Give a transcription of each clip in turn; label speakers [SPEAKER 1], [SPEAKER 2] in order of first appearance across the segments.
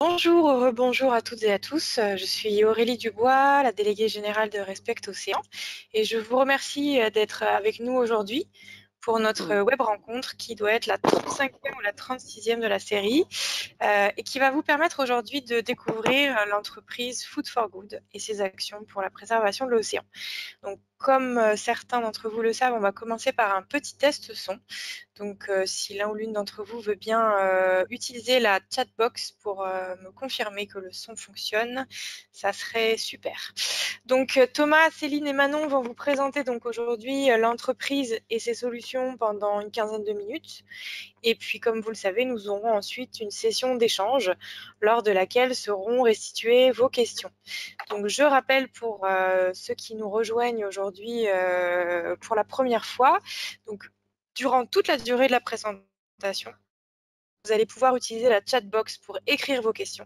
[SPEAKER 1] Bonjour, bonjour à toutes et à tous. Je suis Aurélie Dubois, la déléguée générale de Respect Océan, et je vous remercie d'être avec nous aujourd'hui pour notre web rencontre qui doit être la 35e ou la 36e de la série et qui va vous permettre aujourd'hui de découvrir l'entreprise Food for Good et ses actions pour la préservation de l'océan. Donc, comme certains d'entre vous le savent, on va commencer par un petit test son. Donc, si l'un ou l'une d'entre vous veut bien utiliser la chatbox pour me confirmer que le son fonctionne, ça serait super. Donc, Thomas, Céline et Manon vont vous présenter donc aujourd'hui l'entreprise et ses solutions pendant une quinzaine de minutes. Et puis, comme vous le savez, nous aurons ensuite une session d'échange lors de laquelle seront restituées vos questions. Donc, je rappelle pour ceux qui nous rejoignent aujourd'hui pour la première fois, donc, durant toute la durée de la présentation, vous allez pouvoir utiliser la chatbox pour écrire vos questions.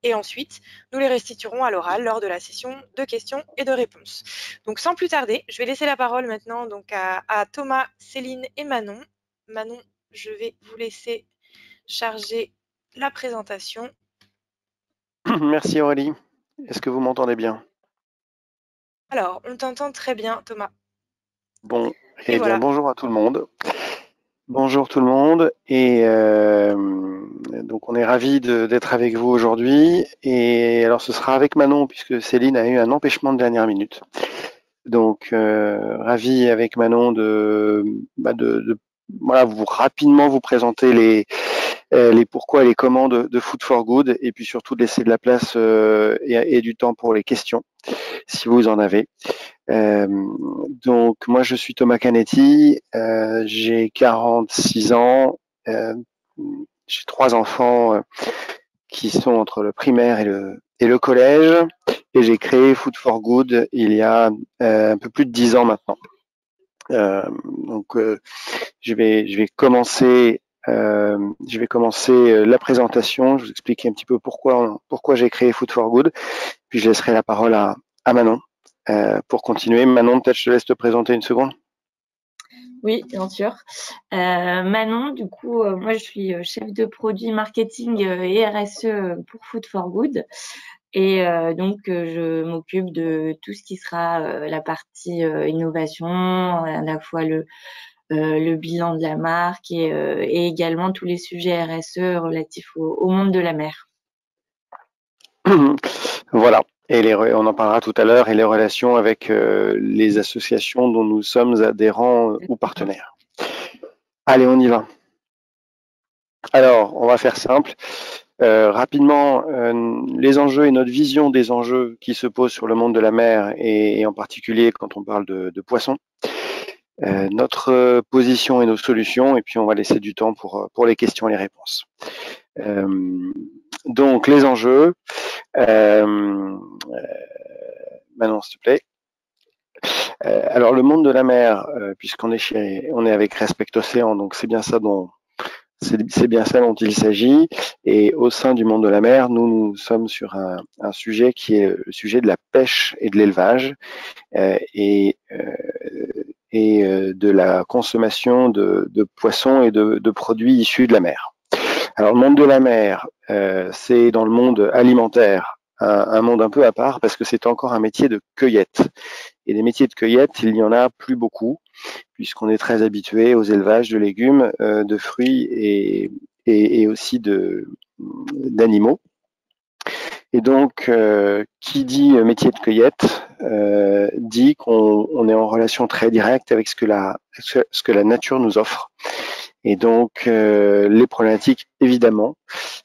[SPEAKER 1] Et ensuite, nous les restituerons à l'oral lors de la session de questions et de réponses. Donc, sans plus tarder, je vais laisser la parole maintenant donc, à Thomas, Céline et Manon. Manon, je vais vous laisser charger la présentation.
[SPEAKER 2] Merci Aurélie. Est-ce que vous m'entendez bien?
[SPEAKER 1] Alors, on t'entend très bien, Thomas.
[SPEAKER 2] Bon,
[SPEAKER 1] Et
[SPEAKER 2] bien
[SPEAKER 1] voilà.
[SPEAKER 2] bonjour à tout le monde. Bonjour tout le monde. Et donc on est ravis d'être avec vous aujourd'hui. Et alors ce sera avec Manon puisque Céline a eu un empêchement de dernière minute. Donc ravi avec Manon de voilà, rapidement vous présenter les pourquoi et les comment de Food for Good et puis surtout de laisser de la place et du temps pour les questions si vous en avez. Donc moi je suis Thomas Canetti, j'ai 46 ans, j'ai 3 enfants qui sont entre le primaire et le collège, et j'ai créé Food for Good il y a un peu plus de 10 ans maintenant. Donc je vais commencer la présentation. Je vais vous expliquer un petit peu pourquoi j'ai créé Food for Good, puis je laisserai la parole à Manon pour continuer. Manon, peut-être je te laisse te présenter une seconde.
[SPEAKER 3] Oui, bien sûr. Manon, du coup, moi je suis chef de produit marketing et RSE pour Food for Good. Et donc, je m'occupe de tout ce qui sera la partie innovation, à la fois le bilan de la marque et également tous les sujets RSE relatifs au monde de la mer.
[SPEAKER 2] Voilà. Et on en parlera tout à l'heure, et les relations avec les associations dont nous sommes adhérents ou partenaires. Allez, on y va. Alors, on va faire simple. Rapidement, les enjeux et notre vision des enjeux qui se posent sur le monde de la mer, et en particulier quand on parle de poissons. Notre position et nos solutions, et puis on va laisser du temps pour les questions et les réponses. Donc, les enjeux. Manon, s'il te plaît. Alors, le monde de la mer, puisqu'on est avec Respect Océan, donc c'est bien ça dont il s'agit. Et au sein du monde de la mer, nous sommes sur un sujet qui est le sujet de la pêche et de l'élevage et de la consommation de poissons et de produits issus de la mer. Alors, le monde de la mer, c'est dans le monde alimentaire un monde un peu à part parce que c'est encore un métier de cueillette. Et des métiers de cueillette, il n'y en a plus beaucoup, puisqu'on est très habitué aux élevages de légumes, de fruits et aussi d'animaux. Et donc, qui dit métier de cueillette dit qu'on est en relation très directe avec ce que la nature nous offre. Et donc, les problématiques, évidemment,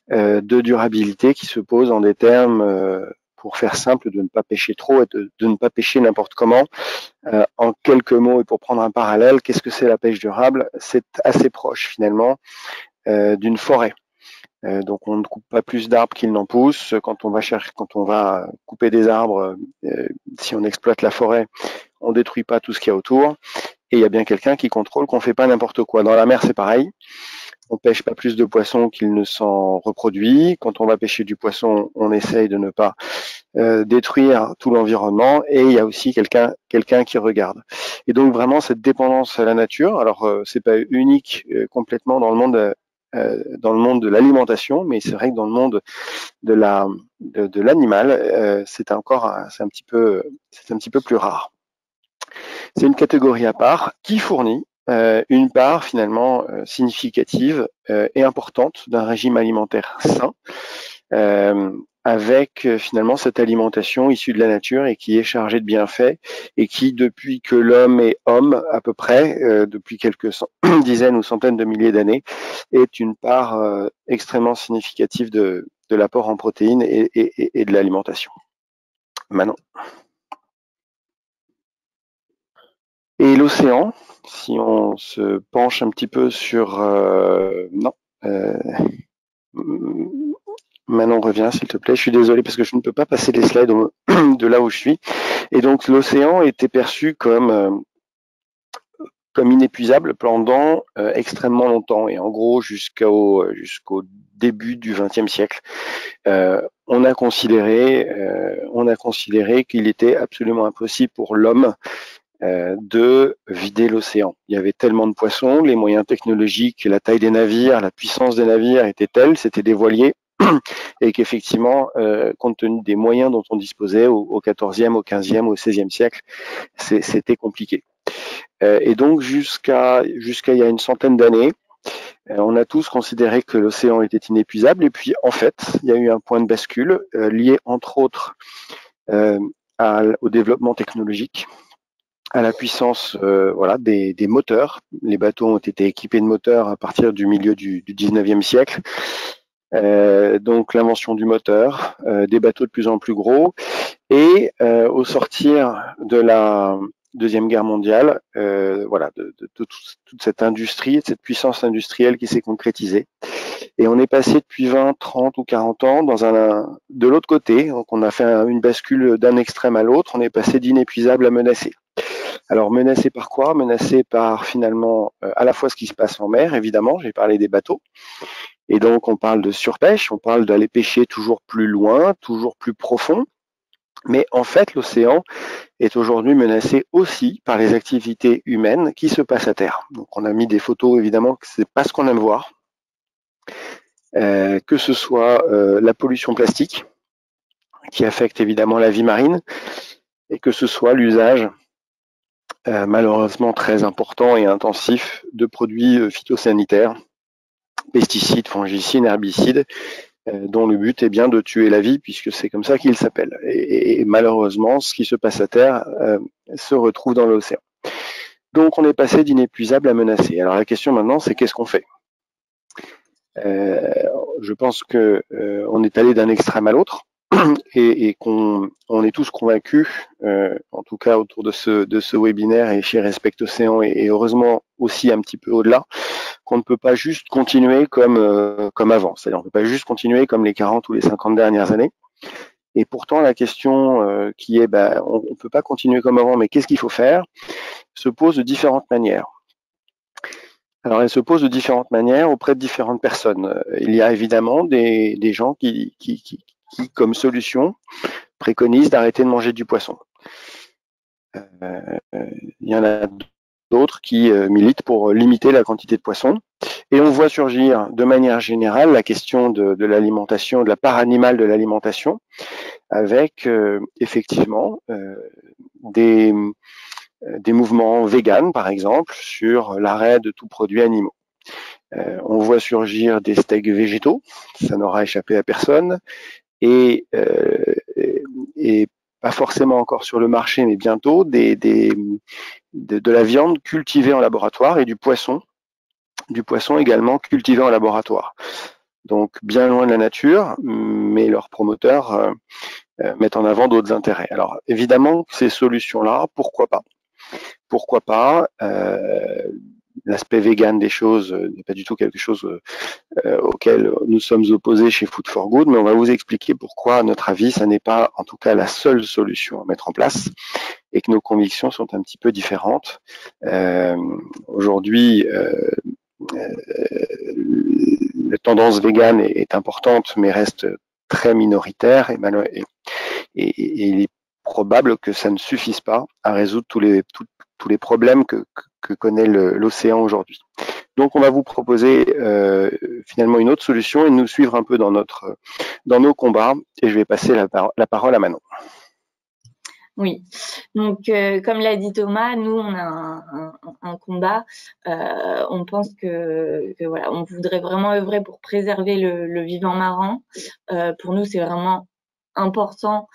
[SPEAKER 2] de durabilité qui se posent en des termes, pour faire simple, de ne pas pêcher trop et de ne pas pêcher n'importe comment. En quelques mots, et pour prendre un parallèle, qu'est-ce que c'est la pêche durable? C'est assez proche, finalement, d'une forêt. Donc on ne coupe pas plus d'arbres qu'il n'en pousse. Quand on va couper des arbres, si on exploite la forêt, on détruit pas tout ce qu'il y a autour. Et il y a bien quelqu'un qui contrôle qu'on fait pas n'importe quoi. Dans la mer, c'est pareil. On pêche pas plus de poissons qu'il ne s'en reproduit. Quand on va pêcher du poisson, on essaye de ne pas détruire tout l'environnement. Et il y a aussi quelqu'un qui regarde. Et donc vraiment cette dépendance à la nature. Alors c'est pas unique complètement dans le monde dans le monde de l'alimentation, mais c'est vrai que dans le monde de l'animal, c'est un petit peu plus rare. C'est une catégorie à part qui fournit une part finalement significative et importante d'un régime alimentaire sain, avec finalement cette alimentation issue de la nature et qui est chargée de bienfaits et qui, depuis que l'homme est homme à peu près, depuis quelques dizaines ou centaines de milliers d'années, est une part extrêmement significative de l'apport en protéines et de l'alimentation. Manon. Et l'océan, si on se penche un petit peu sur... Manon, reviens s'il te plaît. Je suis désolé parce que je ne peux pas passer les slides de là où je suis. Et donc l'océan était perçu comme inépuisable pendant extrêmement longtemps, et en gros jusqu'au début du XXe siècle. On a considéré qu'il était absolument impossible pour l'homme de vider l'océan. Il y avait tellement de poissons, les moyens technologiques, la taille des navires, la puissance des navires étaient telles, c'était des voiliers, et qu'effectivement, compte tenu des moyens dont on disposait au XIVe, au XVe, au XVIe siècle, c'était compliqué. Et donc jusqu'à il y a une centaine d'années, on a tous considéré que l'océan était inépuisable, et puis en fait, il y a eu un point de bascule lié entre autres au développement technologique, à la puissance des moteurs. Les bateaux ont été équipés de moteurs à partir du milieu du 19e siècle. Donc l'invention du moteur, des bateaux de plus en plus gros, et au sortir de la Deuxième Guerre mondiale, de toute cette industrie, de cette puissance industrielle qui s'est concrétisée. Et on est passé depuis 20, 30 ou 40 ans de l'autre côté. Donc on a fait une bascule d'un extrême à l'autre. On est passé d'inépuisable à menacé. Alors menacé par quoi? Menacé par finalement à la fois ce qui se passe en mer, évidemment, j'ai parlé des bateaux, et donc on parle de surpêche, on parle d'aller pêcher toujours plus loin, toujours plus profond, mais en fait l'océan est aujourd'hui menacé aussi par les activités humaines qui se passent à terre. Donc on a mis des photos, évidemment, que c'est pas ce qu'on aime voir, que ce soit la pollution plastique qui affecte évidemment la vie marine, et que ce soit l'usage malheureusement très important et intensif de produits phytosanitaires, pesticides, fongicides, herbicides, dont le but est bien de tuer la vie, puisque c'est comme ça qu'ils s'appellent. Et malheureusement, ce qui se passe à terre se retrouve dans l'océan. Donc on est passé d'inépuisable à menacé. Alors la question maintenant, c'est qu'est-ce qu'on fait? Je pense que on est allé d'un extrême à l'autre, et qu'on est tous convaincus, en tout cas autour de ce webinaire et chez Respect Océan, et heureusement aussi un petit peu au-delà, qu'on ne peut pas juste continuer comme avant. C'est-à-dire on ne peut pas juste continuer comme les 40 ou les 50 dernières années. Et pourtant la question qui est on ne peut pas continuer comme avant, mais qu'est-ce qu'il faut faire, se pose de différentes manières. Alors elle se pose de différentes manières auprès de différentes personnes. Il y a évidemment des gens qui, comme solution, préconisent d'arrêter de manger du poisson. Il y en a d'autres qui militent pour limiter la quantité de poisson. Et on voit surgir de manière générale la question de l'alimentation, de la part animale de l'alimentation, avec effectivement des mouvements véganes, par exemple, sur l'arrêt de tout produit animaux. On voit surgir des steaks végétaux, ça n'aura échappé à personne, et pas forcément encore sur le marché, mais bientôt, de la viande cultivée en laboratoire et du poisson également cultivé en laboratoire. Donc bien loin de la nature, mais leurs promoteurs mettent en avant d'autres intérêts. Alors évidemment, ces solutions-là, pourquoi pas? Pourquoi pas? L'aspect vegan des choses n'est pas du tout quelque chose auquel nous sommes opposés chez Food for Good, mais on va vous expliquer pourquoi, à notre avis, ça n'est pas en tout cas la seule solution à mettre en place, et que nos convictions sont un petit peu différentes. Aujourd'hui, la tendance végane est importante, mais reste très minoritaire, et il est probable que ça ne suffise pas à résoudre tous les problèmes que connaît l'océan aujourd'hui. Donc, on va vous proposer finalement une autre solution et nous suivre un peu dans nos combats. Et je vais passer la parole à Manon.
[SPEAKER 3] Oui, donc comme l'a dit Thomas, nous on a un combat. On pense que voilà, on voudrait vraiment œuvrer pour préserver le vivant marin. Pour nous, c'est vraiment important,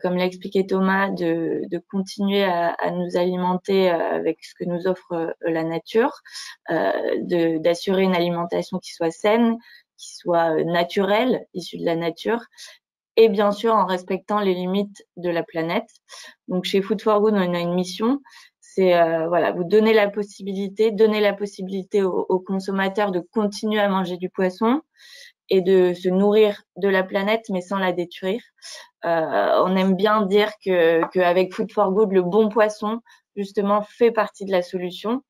[SPEAKER 3] comme l'a expliqué Thomas, de continuer à nous alimenter avec ce que nous offre la nature, d'assurer une alimentation qui soit saine, qui soit naturelle, issue de la nature, et bien sûr en respectant les limites de la planète. Donc chez Food for Good, on a une mission, c'est voilà, vous donner la possibilité aux consommateurs de continuer à manger du poisson et de se nourrir de la planète, mais sans la détruire. On aime bien dire qu'avec Food for Good, le bon poisson, justement, fait partie de la solution.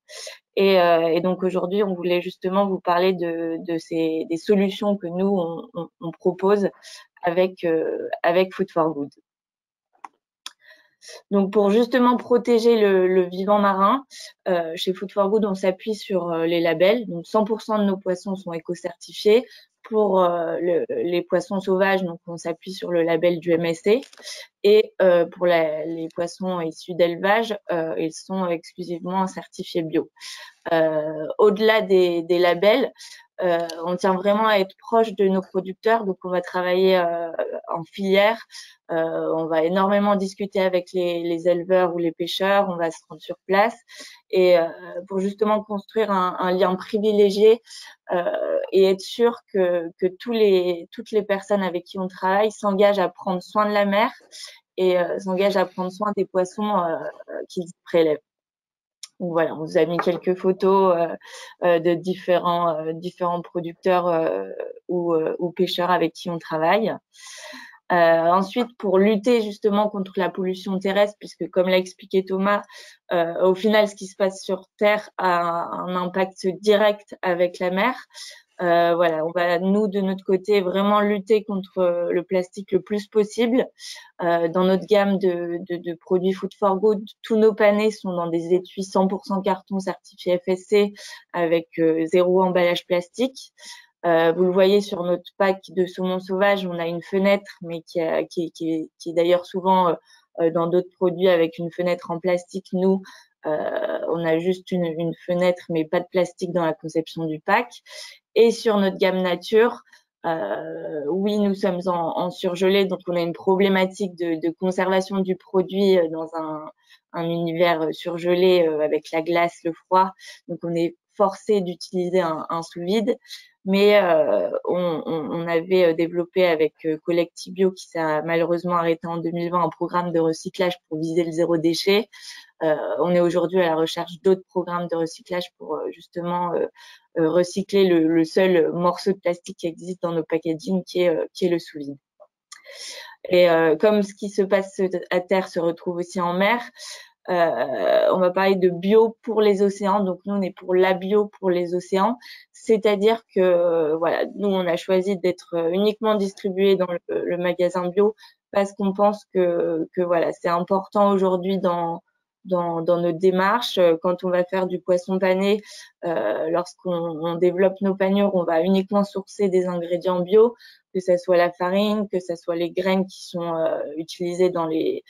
[SPEAKER 3] Et donc aujourd'hui, on voulait justement vous parler des solutions que nous, on propose avec Food for Good. Donc pour justement protéger le vivant marin, chez Food for Good, on s'appuie sur les labels. Donc 100% de nos poissons sont éco-certifiés. Pour les poissons sauvages, donc on s'appuie sur le label du MSC. Et pour les poissons issus d'élevage, ils sont exclusivement certifiés bio. Au-delà des labels, on tient vraiment à être proche de nos producteurs, donc on va travailler en filière, on va énormément discuter avec les éleveurs ou les pêcheurs, on va se rendre sur place et pour justement construire un lien privilégié et être sûr que toutes les personnes avec qui on travaille s'engagent à prendre soin de la mer et s'engagent à prendre soin des poissons qu'ils prélèvent. Donc voilà, on vous a mis quelques photos de différents producteurs ou pêcheurs avec qui on travaille. Ensuite, pour lutter justement contre la pollution terrestre, puisque comme l'a expliqué Thomas, au final, ce qui se passe sur Terre a un impact direct avec la mer. Voilà, on va, nous, de notre côté, vraiment lutter contre le plastique le plus possible. Dans notre gamme de produits Food for Good, tous nos panais sont dans des étuis 100% carton certifié FSC avec zéro emballage plastique. Vous le voyez sur notre pack de saumon sauvage, on a une fenêtre, mais qui est d'ailleurs souvent dans d'autres produits avec une fenêtre en plastique. Nous, on a juste une fenêtre, mais pas de plastique dans la conception du pack. Et sur notre gamme nature, oui, nous sommes en surgelé, donc on a une problématique de conservation du produit dans un univers surgelé avec la glace, le froid. Donc on est forcé d'utiliser un sous-vide. Mais on avait développé avec Collectibio, qui s'est malheureusement arrêté en 2020, un programme de recyclage pour viser le zéro déchet. On est aujourd'hui à la recherche d'autres programmes de recyclage pour justement recycler le seul morceau de plastique qui existe dans nos packaging, qui est le sous-vide. Et comme ce qui se passe à terre se retrouve aussi en mer, on va parler de bio pour les océans. Donc nous, on est pour la bio pour les océans, c'est-à-dire que voilà, nous on a choisi d'être uniquement distribué dans le magasin bio parce qu'on pense que voilà, c'est important aujourd'hui dans notre démarche. Quand on va faire du poisson pané, lorsqu'on développe nos panures, on va uniquement sourcer des ingrédients bio, que ça soit la farine, que ça soit les graines qui sont utilisées dans les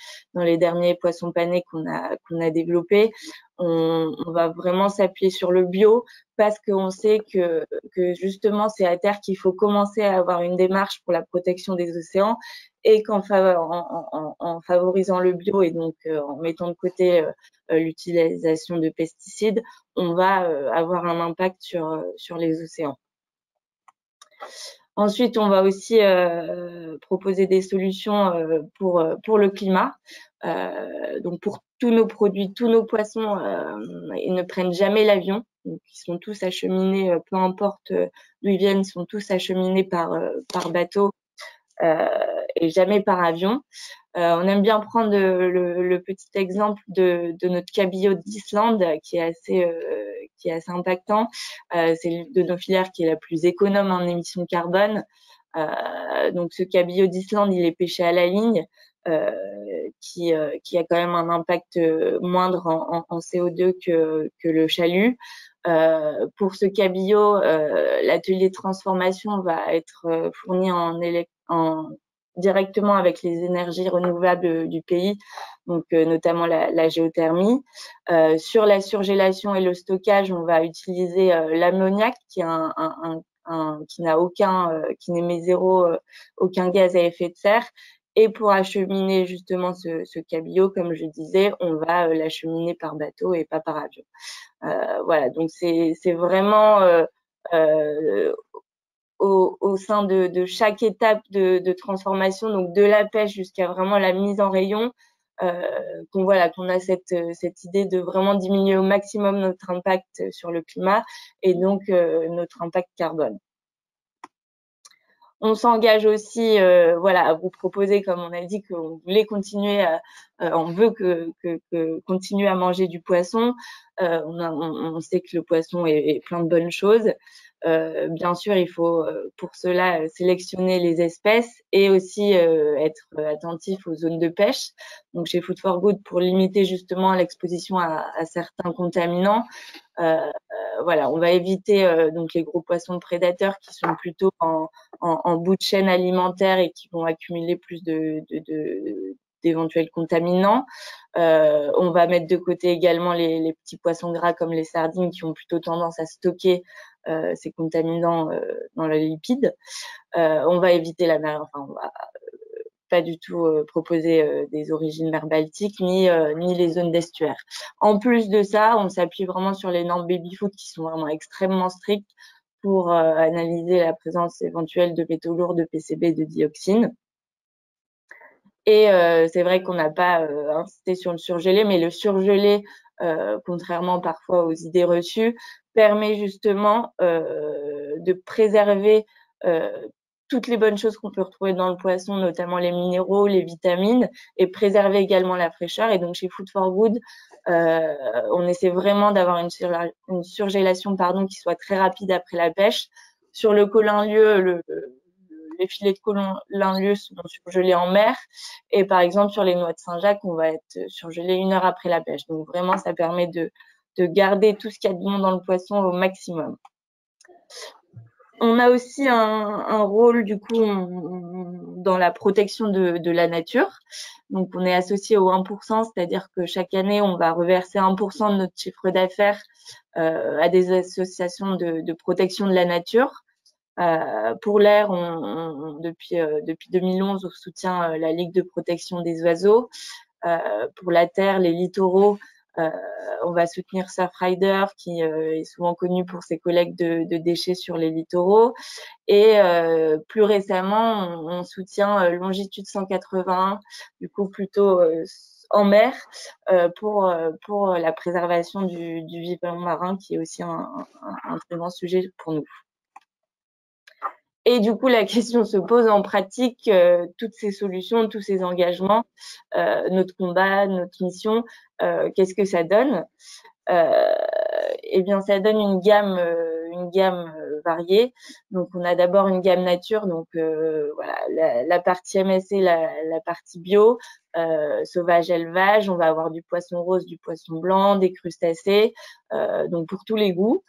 [SPEAKER 3] derniers poissons panés qu'on a développés. On va vraiment s'appuyer sur le bio parce qu'on sait que justement c'est à terre qu'il faut commencer à avoir une démarche pour la protection des océans et qu'en favorisant le bio et donc en mettant de côté l'utilisation de pesticides, on va avoir un impact sur les océans. Ensuite, on va aussi proposer des solutions pour le climat. Donc pour tous nos produits, tous nos poissons, ils ne prennent jamais l'avion. Donc ils sont tous acheminés, peu importe d'où ils viennent, ils sont tous acheminés par bateau et jamais par avion. On aime bien prendre le petit exemple de notre cabillaud d'Islande qui est assez impactant. C'est de nos filières qui est la plus économe en émissions de carbone. Donc ce cabillaud d'Islande, il est pêché à la ligne. qui a quand même un impact moindre en CO2 que le chalut. Pour ce cabillaud, l'atelier de transformation va être fourni directement avec les énergies renouvelables du pays, donc notamment la géothermie. Sur la surgélation et le stockage, on va utiliser l'ammoniac, qui est qui n'émet aucun gaz à effet de serre. Et pour acheminer justement ce cabillaud, comme je disais, on va l'acheminer par bateau et pas par avion. Voilà, donc c'est vraiment au sein de chaque étape de transformation, donc de la pêche jusqu'à vraiment la mise en rayon, qu'on a cette idée de vraiment diminuer au maximum notre impact sur le climat et donc notre impact carbone. On s'engage aussi à vous proposer, comme on a dit, qu'on voulait continuer on veut continuer à manger du poisson. On sait que le poisson est plein de bonnes choses. Bien sûr, il faut pour cela sélectionner les espèces et aussi être attentif aux zones de pêche. Donc chez Food for Good, pour limiter justement l'exposition à certains contaminants, on va éviter donc les gros poissons prédateurs qui sont plutôt en bout de chaîne alimentaire et qui vont accumuler plus d'éventuels contaminants. On va mettre de côté également les petits poissons gras comme les sardines qui ont plutôt tendance à stocker ces contaminants dans les lipides. On va éviter la mer, on va pas du tout proposer des origines mer Baltique ni les zones d'estuaire. En plus de ça, on s'appuie vraiment sur les normes baby-food qui sont vraiment extrêmement strictes pour analyser la présence éventuelle de métaux lourds, de PCB, de dioxines. Et c'est vrai qu'on n'a pas insisté sur le surgelé, mais le surgelé, contrairement parfois aux idées reçues, permet justement de préserver toutes les bonnes choses qu'on peut retrouver dans le poisson, notamment les minéraux, les vitamines, et préserver également la fraîcheur. Et donc chez Food for Good, on essaie vraiment d'avoir une surgélation qui soit très rapide après la pêche. Sur le colin-lieu, les filets de colin-lieu sont surgelés en mer. Et par exemple, sur les noix de Saint-Jacques, on va être surgelé 1 heure après la pêche. Donc vraiment, ça permet de garder tout ce qu'il y a de bon dans le poisson au maximum. On a aussi un rôle du coup dans la protection de la nature. Donc on est associé au 1%, c'est-à-dire que chaque année on va reverser 1% de notre chiffre d'affaires à des associations de protection de la nature. Pour l'air, depuis 2011, on soutient la Ligue de protection des oiseaux. Pour la terre, les littoraux, on va soutenir Surfrider qui est souvent connu pour ses collectes de déchets sur les littoraux. Et plus récemment, on soutient Longitude 181, du coup plutôt en mer, pour la préservation du vivant marin, qui est aussi un très grand sujet pour nous. Et du coup, la question se pose en pratique, toutes ces solutions, tous ces engagements, notre combat, notre mission, qu'est-ce que ça donne? Eh bien, ça donne une gamme variée. Donc, on a d'abord une gamme nature, donc la partie MSC, la partie bio, sauvage élevage. On va avoir du poisson rose, du poisson blanc, des crustacés, donc pour tous les goûts.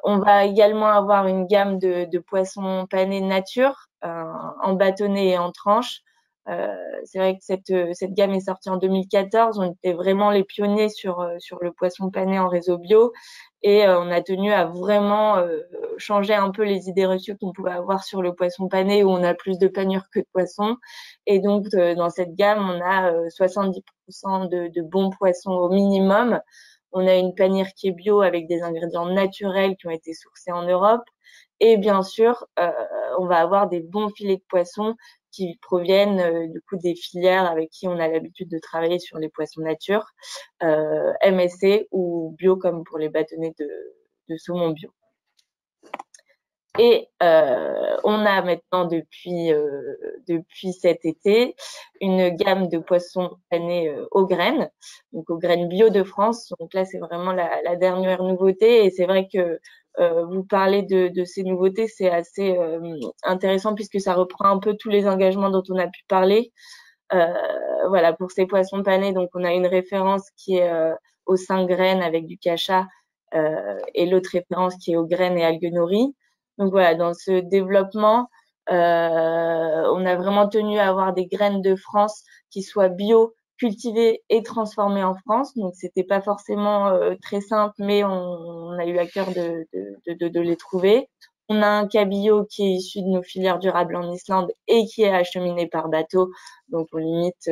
[SPEAKER 3] On va également avoir une gamme de poissons panés nature, en bâtonnet et en tranche. C'est vrai que cette gamme est sortie en 2014. On était vraiment les pionniers sur le poisson pané en réseau bio et on a tenu à vraiment changer un peu les idées reçues qu'on pouvait avoir sur le poisson pané où on a plus de panure que de poisson. Et donc dans cette gamme, on a 70% de bons poissons au minimum. On a une panière qui est bio avec des ingrédients naturels qui ont été sourcés en Europe. Et bien sûr, on va avoir des bons filets de poissons qui proviennent du coup des filières avec qui on a l'habitude de travailler sur les poissons nature, MSC ou bio comme pour les bâtonnets de saumon bio. Et on a maintenant depuis cet été une gamme de poissons panés aux graines, donc aux graines bio de France. Donc là, c'est vraiment la dernière nouveauté. Et c'est vrai que vous parlez de ces nouveautés, c'est assez intéressant puisque ça reprend un peu tous les engagements dont on a pu parler. Voilà, pour ces poissons panés, donc on a une référence qui est aux 5 graines avec du cacha et l'autre référence qui est aux graines et algues nori. Donc voilà, dans ce développement, on a vraiment tenu à avoir des graines de France qui soient bio, cultivées et transformées en France. Donc c'était pas forcément très simple, mais on a eu à cœur de les trouver. On a un cabillaud qui est issu de nos filières durables en Islande et qui est acheminé par bateau, donc on limite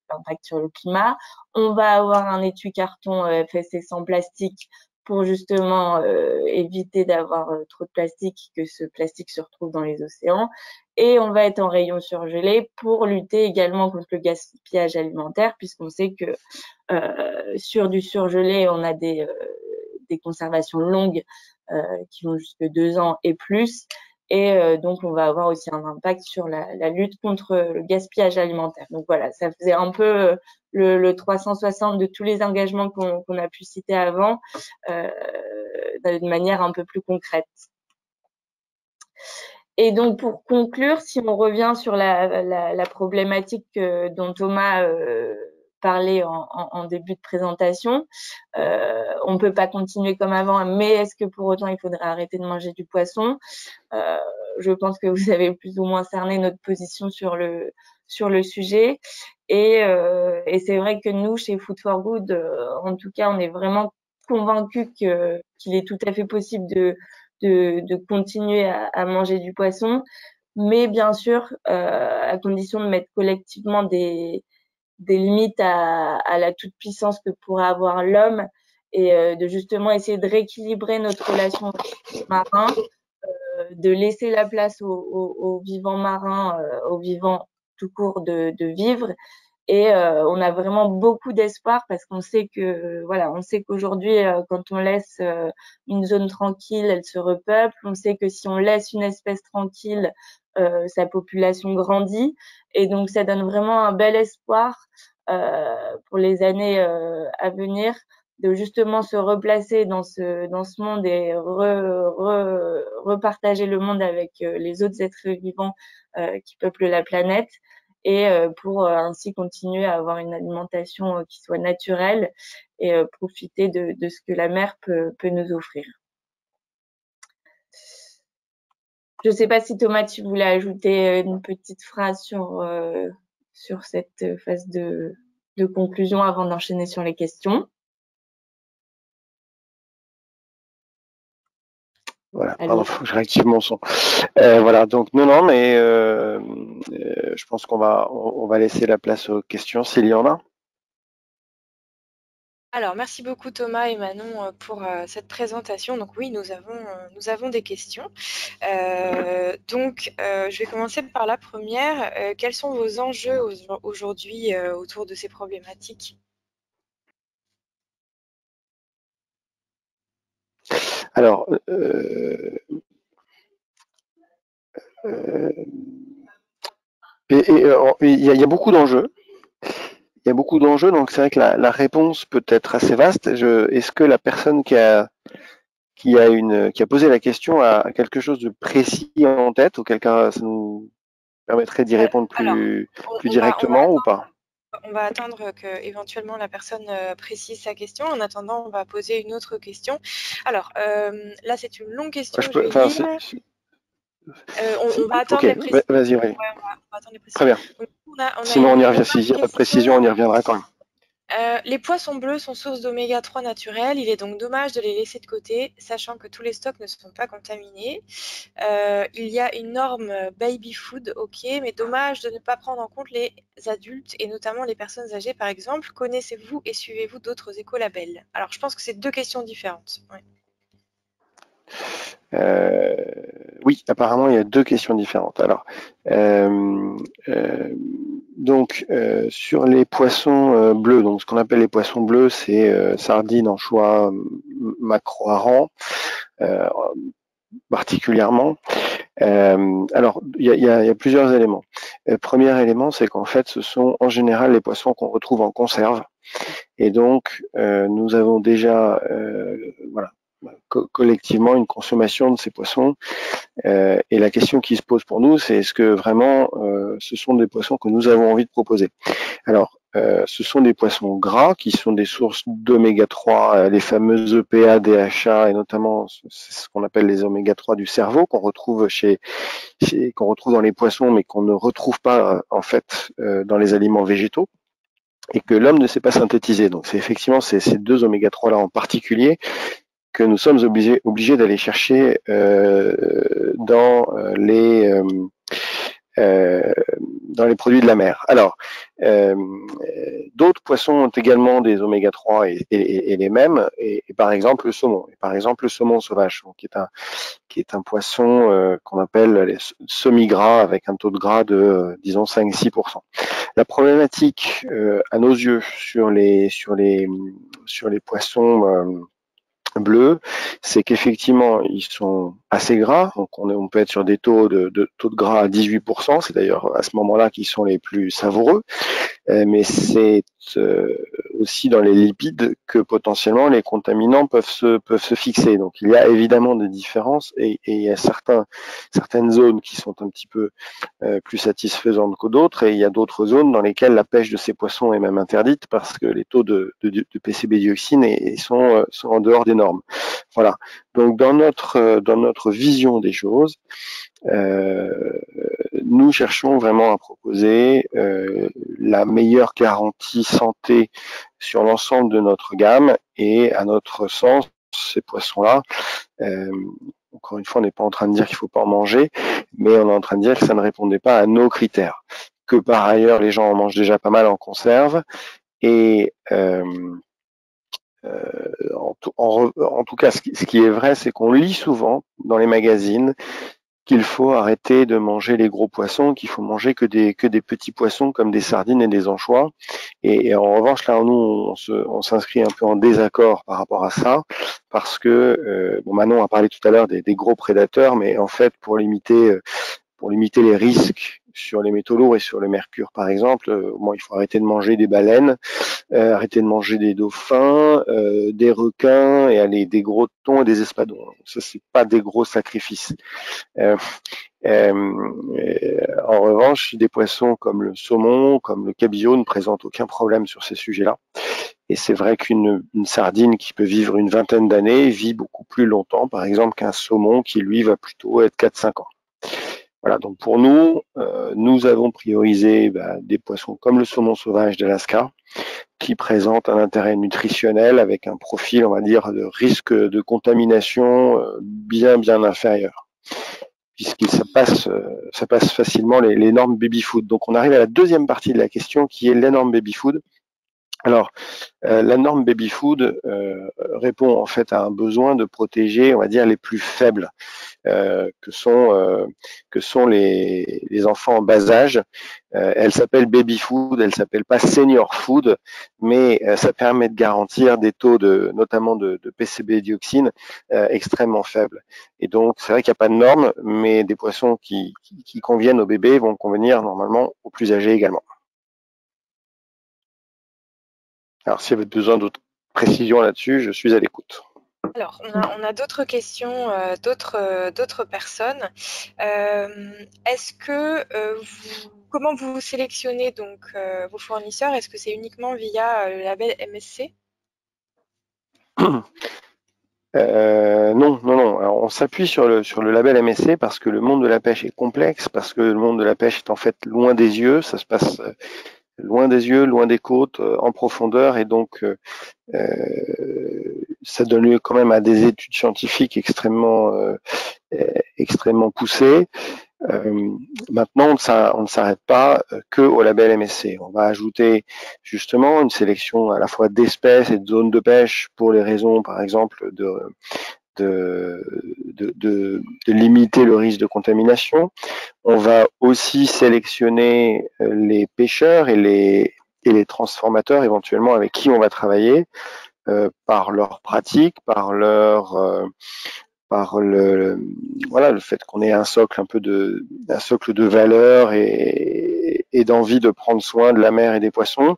[SPEAKER 3] l'impact sur le climat. On va avoir un étui carton FSC sans plastique pour justement éviter d'avoir trop de plastique, que ce plastique se retrouve dans les océans. Et on va être en rayon surgelé pour lutter également contre le gaspillage alimentaire, puisqu'on sait que sur du surgelé, on a des conservations longues qui vont jusque 2 ans et plus. Et donc, on va avoir aussi un impact sur la lutte contre le gaspillage alimentaire. Donc voilà, ça faisait un peu le 360 de tous les engagements qu'on a pu citer avant, d'une manière un peu plus concrète. Et donc, pour conclure, si on revient sur la problématique dont Thomas parlait en début de présentation, on ne peut pas continuer comme avant, mais est-ce que pour autant il faudrait arrêter de manger du poisson? Je pense que vous avez plus ou moins cerné notre position sur le sujet. Et c'est vrai que nous, chez Food for Good, en tout cas, on est vraiment convaincus qu'il est tout à fait possible de continuer à manger du poisson, mais bien sûr, à condition de mettre collectivement des limites à la toute-puissance que pourrait avoir l'homme et de justement essayer de rééquilibrer notre relation aux marins, de laisser la place aux vivants marins, aux vivants tout court de vivre. Et on a vraiment beaucoup d'espoir parce qu'on sait que on sait qu'aujourd'hui quand on laisse une zone tranquille, elle se repeuple. On sait que si on laisse une espèce tranquille, sa population grandit, et donc ça donne vraiment un bel espoir pour les années à venir, de justement se replacer dans ce monde et repartager le monde avec les autres êtres vivants qui peuplent la planète, et pour ainsi continuer à avoir une alimentation qui soit naturelle et profiter de ce que la mer peut nous offrir. Je ne sais pas si Thomas, tu voulais ajouter une petite phrase sur cette phase de conclusion avant d'enchaîner sur les questions.
[SPEAKER 2] Voilà, pardon, faut que je réactive mon son. Voilà, donc non, mais je pense qu'on va laisser la place aux questions s'il y en a.
[SPEAKER 1] Alors, merci beaucoup Thomas et Manon pour cette présentation. Donc oui, nous avons des questions. Je vais commencer par la première. Quels sont vos enjeux aujourd'hui autour de ces problématiques ?
[SPEAKER 2] Alors, il y a beaucoup d'enjeux. Il y a beaucoup d'enjeux, donc c'est vrai que la réponse peut être assez vaste. Est-ce que la personne qui a posé la question a quelque chose de précis en tête, ou quelqu'un, ça nous permettrait d'y répondre plus directement ou pas?
[SPEAKER 1] On va attendre que éventuellement la personne précise sa question. En attendant, on va poser une autre question. Alors, là, c'est une longue question. On va attendre les précisions.
[SPEAKER 2] Vas-y, oui.
[SPEAKER 1] Ouais, on va attendre les précisions.
[SPEAKER 2] Très bien.
[SPEAKER 1] Donc,
[SPEAKER 2] sinon, on y revient. S'il n'y a pas de précision, on y reviendra quand même.
[SPEAKER 1] Les poissons bleus sont source d'oméga 3 naturels. Il est donc dommage de les laisser de côté, sachant que tous les stocks ne sont pas contaminés. Il y a une norme baby food, ok, mais dommage de ne pas prendre en compte les adultes et notamment les personnes âgées, par exemple. Connaissez-vous et suivez-vous d'autres écolabels? Alors, je pense que c'est deux questions différentes. Ouais.
[SPEAKER 2] Oui, apparemment, il y a deux questions différentes. Alors, sur les poissons bleus, donc ce qu'on appelle les poissons bleus, c'est sardines, anchois, maquereaux, harengs, particulièrement. Alors, il y a plusieurs éléments. Premier élément, c'est qu'en fait, ce sont en général les poissons qu'on retrouve en conserve. Et donc, nous avons déjà collectivement une consommation de ces poissons. Et la question qui se pose pour nous, c'est est-ce que vraiment ce sont des poissons que nous avons envie de proposer? Alors, ce sont des poissons gras qui sont des sources d'oméga 3, les fameuses EPA, DHA, et notamment ce qu'on appelle les oméga 3 du cerveau, qu'on retrouve qu'on retrouve dans les poissons, mais qu'on ne retrouve pas en fait dans les aliments végétaux, et que l'homme ne sait pas synthétiser. Donc c'est effectivement ces deux oméga 3 là en particulier que nous sommes obligés d'aller chercher dans les produits de la mer. Alors, d'autres poissons ont également des oméga 3 et les mêmes, et par exemple le saumon. Et par exemple le saumon sauvage, qui est un poisson qu'on appelle semi-gras, avec un taux de gras de disons 5-6%. La problématique à nos yeux sur les poissons bleus, c'est qu'effectivement ils sont assez gras, donc on peut être sur des taux de gras à 18%, c'est d'ailleurs à ce moment-là qu'ils sont les plus savoureux, mais c'est aussi dans les lipides que potentiellement les contaminants peuvent se fixer. Donc il y a évidemment des différences, et il y a certaines zones qui sont un petit peu plus satisfaisantes que d'autres, et il y a d'autres zones dans lesquelles la pêche de ces poissons est même interdite parce que les taux de PCB dioxine sont en dehors des normes. Voilà. Donc dans notre vision des choses, nous cherchons vraiment à proposer la meilleure garantie santé sur l'ensemble de notre gamme, et à notre sens, ces poissons-là, encore une fois, on n'est pas en train de dire qu'il ne faut pas en manger, mais on est en train de dire que ça ne répondait pas à nos critères, que par ailleurs les gens en mangent déjà pas mal en conserve, et en tout cas, ce qui est vrai, c'est qu'on lit souvent dans les magazines qu'il faut arrêter de manger les gros poissons, qu'il faut manger que des petits poissons comme des sardines et des anchois. Et en revanche, là, nous, on s'inscrit un peu en désaccord par rapport à ça, parce que, Manon a parlé tout à l'heure des gros prédateurs, mais en fait, pour limiter les risques sur les métaux lourds et sur le mercure, par exemple, il faut arrêter de manger des baleines, arrêter de manger des dauphins, des requins, et aller des gros thons et des espadons. Ça, c'est pas des gros sacrifices. En revanche, des poissons comme le saumon, comme le cabillaud ne présentent aucun problème sur ces sujets-là. Et c'est vrai qu'une sardine qui peut vivre une vingtaine d'années vit beaucoup plus longtemps, par exemple, qu'un saumon qui, lui, va plutôt être 4-5 ans. Voilà, donc pour nous, nous avons priorisé des poissons comme le saumon sauvage d'Alaska, qui présentent un intérêt nutritionnel avec un profil, on va dire, de risque de contamination bien inférieur, puisque ça passe facilement les normes baby-food. Donc on arrive à la deuxième partie de la question, qui est les normes baby-food. Alors, la norme baby-food répond en fait à un besoin de protéger, on va dire, les plus faibles, que sont les enfants en bas âge. Elle s'appelle baby-food, elle s'appelle pas senior food, mais ça permet de garantir des taux notamment de PCB dioxine extrêmement faibles. Et donc, c'est vrai qu'il n'y a pas de norme, mais des poissons qui conviennent aux bébés vont convenir normalement aux plus âgés également. Alors, si vous avez besoin d'autres précisions là-dessus, je suis à l'écoute.
[SPEAKER 1] Alors, on a d'autres questions, d'autres personnes. Est-ce que comment vous sélectionnez donc vos fournisseurs? Est-ce que c'est uniquement via le label MSC?
[SPEAKER 2] Non. Alors, on s'appuie sur le label MSC parce que le monde de la pêche est complexe, parce que le monde de la pêche est en fait loin des yeux, ça se passe loin des yeux, loin des côtes, en profondeur, et donc ça donne lieu quand même à des études scientifiques extrêmement poussées. Maintenant, on ne s'arrête pas que au label MSC. On va ajouter justement une sélection à la fois d'espèces et de zones de pêche pour les raisons, par exemple, de limiter le risque de contamination. On va aussi sélectionner les pêcheurs et les transformateurs éventuellement avec qui on va travailler par leur pratique, par le fait qu'on ait un socle de valeur et d'envie de prendre soin de la mer et des poissons.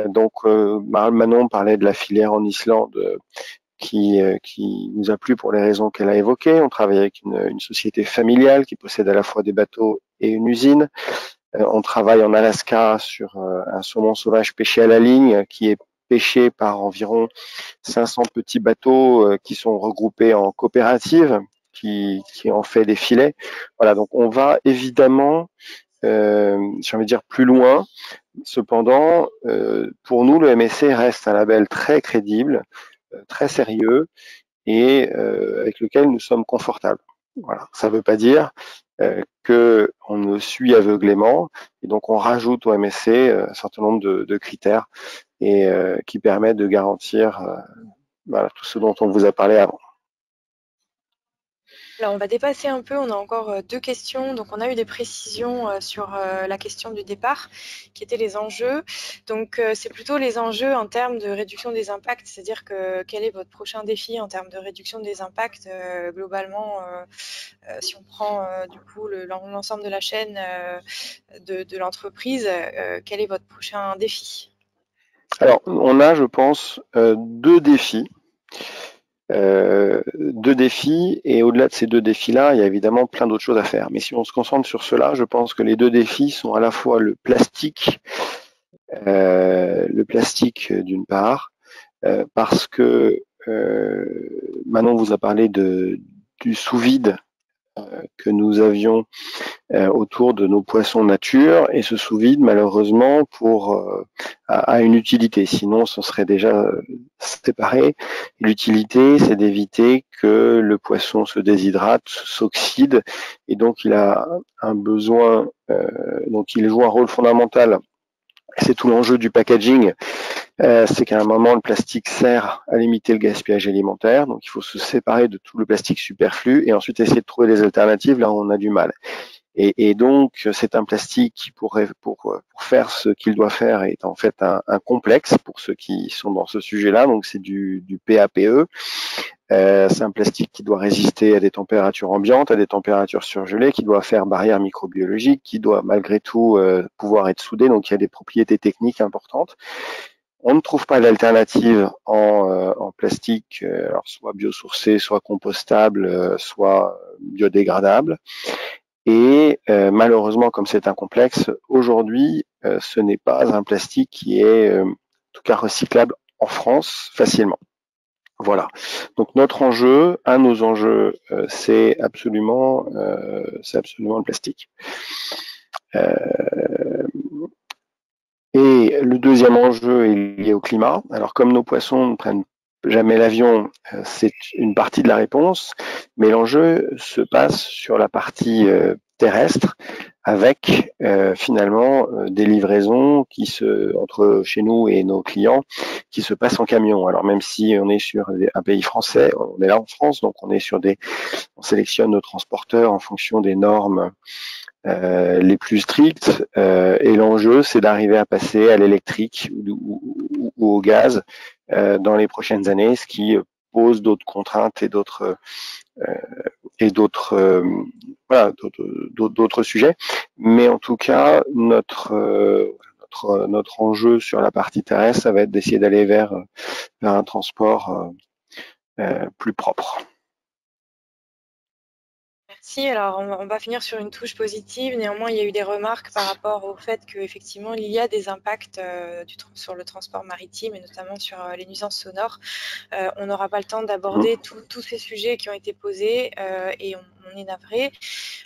[SPEAKER 2] Donc Manon parlait de la filière en Islande qui nous a plu pour les raisons qu'elle a évoquées. On travaille avec une société familiale qui possède à la fois des bateaux et une usine. On travaille en Alaska sur un saumon sauvage pêché à la ligne qui est pêché par environ 500 petits bateaux qui sont regroupés en coopératives qui en fait des filets. Voilà, donc on va évidemment, j'ai envie de dire, plus loin. Cependant, pour nous, le MSC reste un label très crédible, très sérieux et avec lequel nous sommes confortables. Voilà. Ça ne veut pas dire qu'on ne suit aveuglément et donc on rajoute au MSC un certain nombre de critères et qui permettent de garantir voilà, tout ce dont on vous a parlé avant.
[SPEAKER 1] Alors, on va dépasser un peu, on a encore 2 questions. Donc, on a eu des précisions sur la question du départ, qui étaient les enjeux. Donc, c'est plutôt les enjeux en termes de réduction des impacts, c'est-à-dire que quel est votre prochain défi en termes de réduction des impacts globalement, si on prend du coup l'ensemble de la chaîne de l'entreprise, quel est votre prochain défi?
[SPEAKER 2] Alors, on a, je pense, 2 défis. 2 défis, et au-delà de ces 2 défis-là, il y a évidemment plein d'autres choses à faire. Mais si on se concentre sur cela, je pense que les 2 défis sont à la fois le plastique d'une part, parce que Manon vous a parlé du sous-vide que nous avions autour de nos poissons nature, et ce sous-vide, malheureusement, a une utilité. Sinon, on serait déjà séparé. L'utilité, c'est d'éviter que le poisson se déshydrate, s'oxyde, et donc il a un besoin, donc il joue un rôle fondamental. C'est tout l'enjeu du packaging. C'est qu'à un moment, le plastique sert à limiter le gaspillage alimentaire. Donc, il faut se séparer de tout le plastique superflu et ensuite essayer de trouver des alternatives là où on a du mal. Et donc, c'est un plastique qui pourrait, pour faire ce qu'il doit faire, est en fait un complexe pour ceux qui sont dans ce sujet-là. Donc, c'est du PAPE. C'est un plastique qui doit résister à des températures ambiantes, à des températures surgelées, qui doit faire barrière microbiologique, qui doit malgré tout pouvoir être soudé. Donc, il y a des propriétés techniques importantes. On ne trouve pas d'alternative en plastique, alors soit biosourcé, soit compostable, soit biodégradable. Et malheureusement, comme c'est un complexe, aujourd'hui, ce n'est pas un plastique qui est, en tout cas, recyclable en France facilement. Voilà. Donc notre enjeu, un de nos enjeux, c'est absolument le plastique. Et le deuxième enjeu est lié au climat. Alors comme nos poissons ne prennent jamais l'avion, c'est une partie de la réponse, mais l'enjeu se passe sur la partie terrestre, avec finalement des livraisons entre chez nous et nos clients qui se passent en camion. Alors même si on est sur un pays français, on est là en France, donc on sélectionne nos transporteurs en fonction des normes les plus strictes, et l'enjeu c'est d'arriver à passer à l'électrique ou au gaz dans les prochaines années, ce qui pose d'autres contraintes et d'autres sujets. Mais en tout cas, notre enjeu sur la partie terrestre, ça va être d'essayer d'aller vers un transport plus propre.
[SPEAKER 1] Merci. Alors, on va finir sur une touche positive. Néanmoins, il y a eu des remarques par rapport au fait qu'effectivement, il y a des impacts sur le transport maritime et notamment sur les nuisances sonores. On n'aura pas le temps d'aborder tous ces sujets qui ont été posés et on est navré.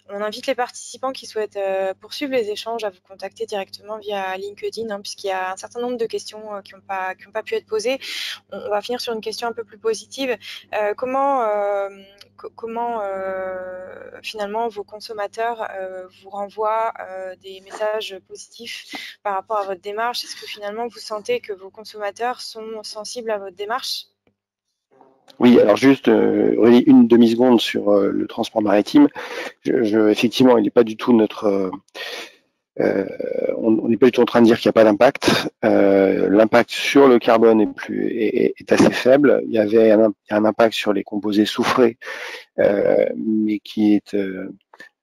[SPEAKER 1] On invite les participants qui souhaitent poursuivre les échanges à vous contacter directement via LinkedIn, hein, puisqu'il y a un certain nombre de questions qui n'ont pas pu être posées. On va finir sur une question un peu plus positive. Comment finalement vos consommateurs vous renvoient des messages positifs par rapport à votre démarche? Est-ce que finalement vous sentez que vos consommateurs sont sensibles à votre démarche?
[SPEAKER 2] Oui, alors juste une demi-seconde sur le transport maritime. Effectivement, il n'est pas du tout on n'est pas du tout en train de dire qu'il n'y a pas d'impact. L'impact sur le carbone est assez faible. Il y avait un impact sur les composés soufrés, mais qui est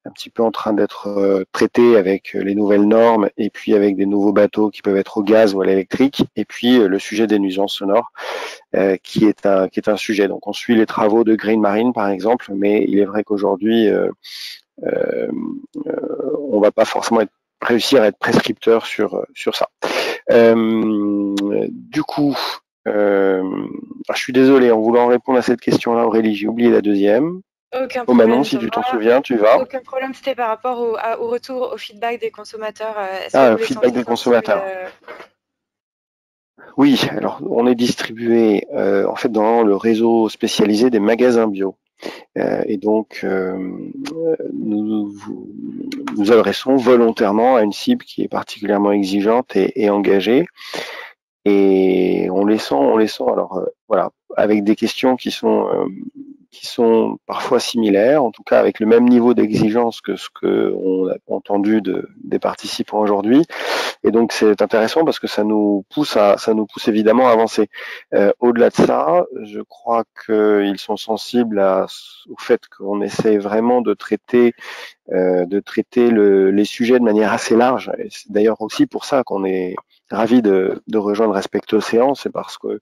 [SPEAKER 2] un petit peu en train d'être traité avec les nouvelles normes et puis avec des nouveaux bateaux qui peuvent être au gaz ou à l'électrique, et puis le sujet des nuisances sonores qui est un sujet. Donc on suit les travaux de Green Marine par exemple, mais il est vrai qu'aujourd'hui on va pas forcément réussir à être prescripteur sur ça. Du coup, je suis désolé, en voulant répondre à cette question-là, Aurélie, j'ai oublié la deuxième.
[SPEAKER 1] Aucun
[SPEAKER 2] Oh Manon,
[SPEAKER 1] problème,
[SPEAKER 2] si tu t'en
[SPEAKER 1] Thomas.
[SPEAKER 2] souviens, tu vas.
[SPEAKER 1] Aucun problème, c'était par rapport au retour, au feedback des consommateurs. Est-ce que
[SPEAKER 2] Ah,
[SPEAKER 1] vous
[SPEAKER 2] le
[SPEAKER 1] les
[SPEAKER 2] feedback
[SPEAKER 1] sentez
[SPEAKER 2] des
[SPEAKER 1] sensibles
[SPEAKER 2] consommateurs. Oui, alors on est distribué en fait dans le réseau spécialisé des magasins bio. Et donc, nous adressons volontairement à une cible qui est particulièrement exigeante et engagée. Et on les sent. Alors voilà, avec des questions qui sont parfois similaires, en tout cas avec le même niveau d'exigence que ce qu'on a entendu des participants aujourd'hui. Et donc c'est intéressant parce que ça nous pousse évidemment à avancer. Au-delà de ça, je crois qu'ils sont sensibles au fait qu'on essaie vraiment de traiter les sujets de manière assez large. Et c'est d'ailleurs aussi pour ça qu'on est ravi de rejoindre Respect Océan, c'est parce que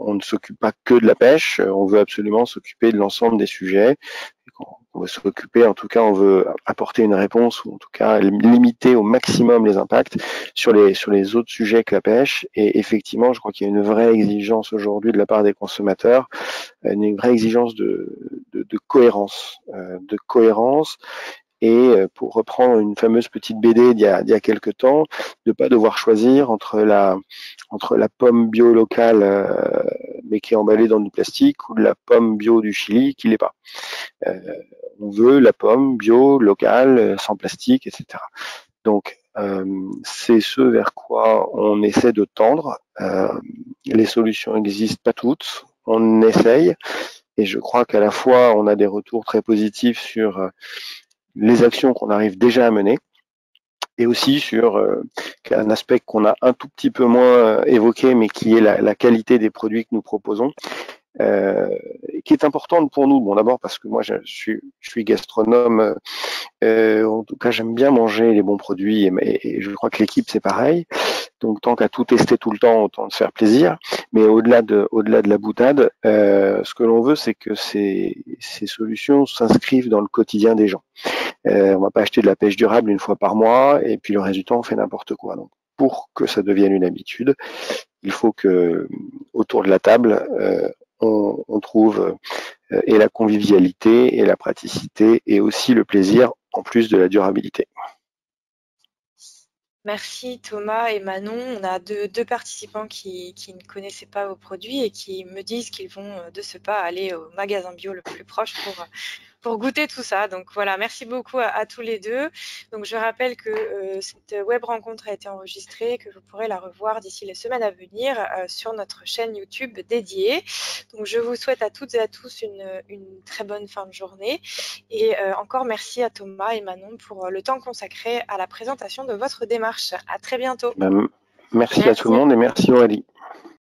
[SPEAKER 2] on ne s'occupe pas que de la pêche, on veut absolument s'occuper de l'ensemble des sujets. On veut s'occuper, en tout cas, on veut apporter une réponse ou en tout cas limiter au maximum les impacts sur les autres sujets que la pêche. Et effectivement, je crois qu'il y a une vraie exigence aujourd'hui de la part des consommateurs, une vraie exigence de cohérence, et pour reprendre une fameuse petite BD d'il y a quelques temps, de pas devoir choisir entre la pomme bio locale mais qui est emballée dans du plastique ou de la pomme bio du Chili qui l'est pas. On veut la pomme bio locale sans plastique, etc. Donc c'est ce vers quoi on essaie de tendre. Les solutions n'existent pas toutes, on essaye, et je crois qu'à la fois on a des retours très positifs sur les actions qu'on arrive déjà à mener, et aussi sur un aspect qu'on a un tout petit peu moins évoqué, mais qui est la qualité des produits que nous proposons, qui est importante pour nous. Bon, d'abord parce que moi je suis gastronome, en tout cas j'aime bien manger les bons produits, et je crois que l'équipe c'est pareil. Donc tant qu'à tout tester tout le temps, autant se faire plaisir. Mais au-delà de la boutade, ce que l'on veut, c'est que ces solutions s'inscrivent dans le quotidien des gens. On va pas acheter de la pêche durable une fois par mois et puis le résultat on fait n'importe quoi. Donc pour que ça devienne une habitude, il faut que autour de la table on trouve et la convivialité et la praticité et aussi le plaisir en plus de la durabilité.
[SPEAKER 1] Merci Thomas et Manon. On a deux participants qui ne connaissaient pas vos produits et qui me disent qu'ils vont de ce pas aller au magasin bio le plus proche pour goûter tout ça. Donc voilà, merci beaucoup à tous les deux. Donc je rappelle que cette web rencontre a été enregistrée, que vous pourrez la revoir d'ici les semaines à venir sur notre chaîne YouTube dédiée. Donc je vous souhaite à toutes et à tous une très bonne fin de journée. Et encore merci à Thomas et Manon pour le temps consacré à la présentation de votre démarche. À très bientôt.
[SPEAKER 2] Merci à tout le monde et merci Aurélie.